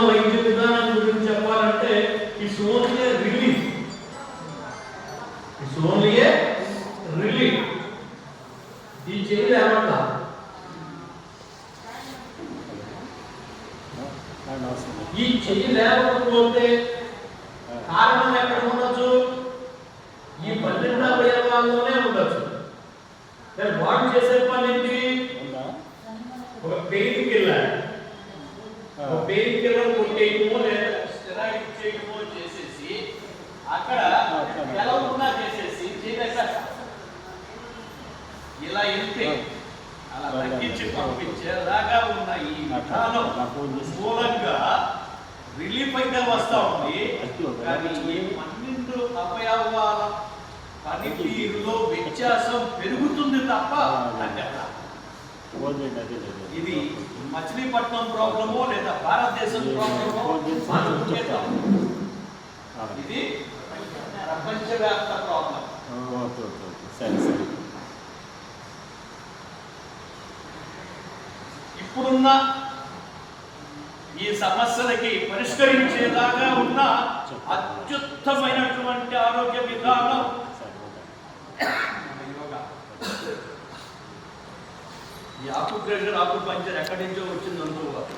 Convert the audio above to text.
వైద్య విధానం గురించి చెప్పాలంటే it's only relief. It's only relief. ఈ చెయ్యి లేకుండా ఈ చెయ్యి లేకపోతే కారణం ఎక్కడ ఉండొచ్చు? ఈ 12 అవయవాల్లోనే ఉండొచ్చు. వాడు చేసే పని ఏంటి? ఒక పెయిన్ కిల్లర్ కొట్టేయటమో లేదా స్టెరాయిడ్ చేయటమో చేసేసి అక్కడ ఎలా ఉన్నా చేసేసి ఇలా వెళ్తే అలా తగ్గించి పంపించేలాగా ఉన్న ఈ విధానం మూలంగా రిలీఫ్ అయితే వస్తా ఉంది. కానీ ఈ 12 అవయవాల పనితీరులో వ్యత్యాసం పెరుగుతుంది తప్ప తగ్గదు. ఇది మచిలీపట్నం ప్రాబ్లమో లేదా భారతదేశం ప్రాబ్లమో ఇది ప్రపంచవ్యాప్త ప్రాబ్లం. ఇప్పుడున్న ఈ సమస్యలకి పరిష్కరించేలాగా ఉన్న అత్యుత్తమైనటువంటి ఆరోగ్య విధానం ఈ ఆకు ప్రెషర్, ఆకు పంచర్ ఎక్కడి నుంచో వచ్చింది అనుకోవాలి.